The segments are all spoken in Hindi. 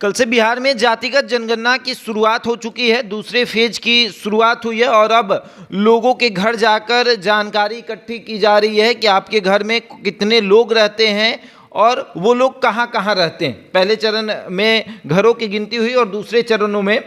कल से बिहार में जातिगत जनगणना की शुरुआत हो चुकी है। दूसरे फेज की शुरुआत हुई है और अब लोगों के घर जाकर जानकारी इकट्ठी की जा रही है कि आपके घर में कितने लोग रहते हैं और वो लोग कहाँ कहाँ रहते हैं। पहले चरण में घरों की गिनती हुई और दूसरे चरणों में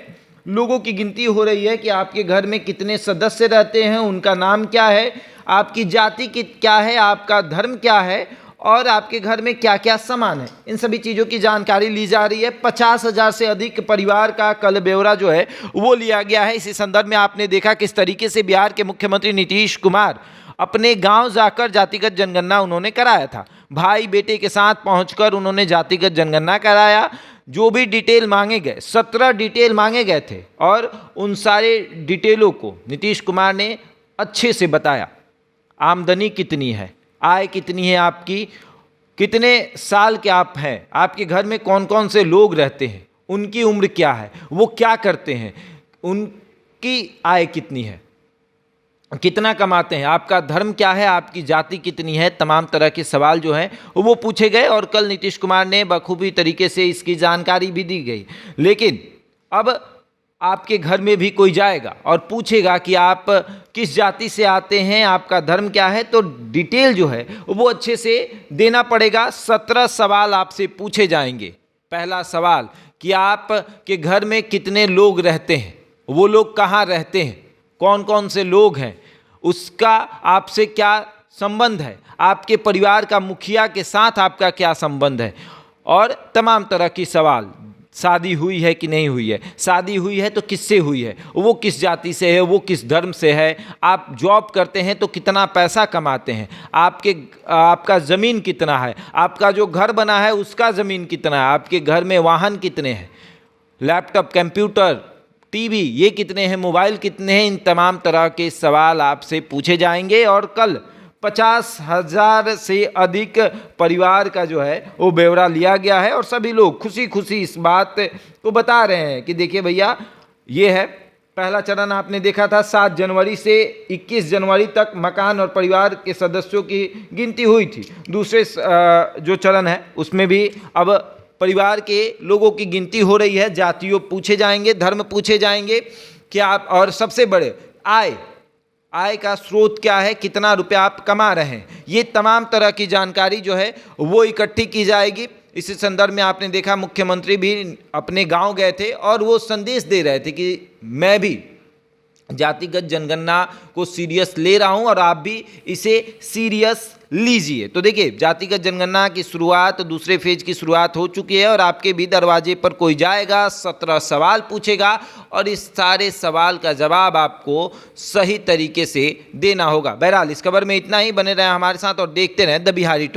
लोगों की गिनती हो रही है कि आपके घर में कितने सदस्य रहते हैं, उनका नाम क्या है, आपकी जाति क्या है, आपका धर्म क्या है और आपके घर में क्या क्या सामान है। इन सभी चीज़ों की जानकारी ली जा रही है। 50,000 से अधिक परिवार का कल ब्यौरा जो है वो लिया गया है। इसी संदर्भ में आपने देखा किस तरीके से बिहार के मुख्यमंत्री नीतीश कुमार अपने गांव जाकर जातिगत जनगणना उन्होंने कराया था। भाई बेटे के साथ पहुंचकर उन्होंने जातिगत जनगणना कराया। जो भी डिटेल मांगे गए, 17 डिटेल मांगे गए थे और उन सारे डिटेलों को नीतीश कुमार ने अच्छे से बताया। आमदनी कितनी है, आय कितनी है आपकी, कितने साल के आप हैं, आपके घर में कौन कौन से लोग रहते हैं, उनकी उम्र क्या है, वो क्या करते हैं, उनकी आय कितनी है, कितना कमाते हैं, आपका धर्म क्या है, आपकी जाति कितनी है। तमाम तरह के सवाल जो हैं वो पूछे गए और कल नीतीश कुमार ने बखूबी तरीके से इसकी जानकारी भी दी गई। लेकिन अब आपके घर में भी कोई जाएगा और पूछेगा कि आप किस जाति से आते हैं, आपका धर्म क्या है, तो डिटेल जो है वो अच्छे से देना पड़ेगा। 17 सवाल आपसे पूछे जाएंगे। पहला सवाल कि आपके घर में कितने लोग रहते हैं, वो लोग कहाँ रहते हैं, कौन कौन से लोग हैं, उसका आपसे क्या संबंध है, आपके परिवार का मुखिया के साथ आपका क्या संबंध है और तमाम तरह की सवाल। शादी हुई है कि नहीं हुई है, शादी हुई है तो किससे हुई है, वो किस जाति से है, वो किस धर्म से है, आप जॉब करते हैं तो कितना पैसा कमाते हैं, आपका ज़मीन कितना है, आपका जो घर बना है उसका ज़मीन कितना है, आपके घर में वाहन कितने हैं, लैपटॉप, कंप्यूटर, टीवी ये कितने हैं, मोबाइल कितने हैं। इन तमाम तरह के सवाल आपसे पूछे जाएंगे और कल 50,000 से अधिक परिवार का जो है वो ब्यौरा लिया गया है और सभी लोग खुशी खुशी इस बात को बता रहे हैं कि देखिए भैया ये है। पहला चरण आपने देखा था 7 जनवरी से 21 जनवरी तक मकान और परिवार के सदस्यों की गिनती हुई थी। दूसरे जो चरण है उसमें भी अब परिवार के लोगों की गिनती हो रही है, जातियों पूछे जाएंगे, धर्म पूछे जाएंगे कि आप, और सबसे बड़े आय का स्रोत क्या है, कितना रुपया आप कमा रहे हैं, ये तमाम तरह की जानकारी जो है वो इकट्ठी की जाएगी। इसी संदर्भ में आपने देखा मुख्यमंत्री भी अपने गांव गए थे और वो संदेश दे रहे थे कि मैं भी जातिगत जनगणना को सीरियस ले रहा हूं और आप भी इसे सीरियस लीजिए। तो देखिए जातिगत जनगणना की शुरुआत, दूसरे फेज की शुरुआत हो चुकी है और आपके भी दरवाजे पर कोई जाएगा, 17 सवाल पूछेगा और इस सारे सवाल का जवाब आपको सही तरीके से देना होगा। बहरहाल इस खबर में इतना ही। बने रहें हमारे साथ और देखते रहें द बिहारी टॉक।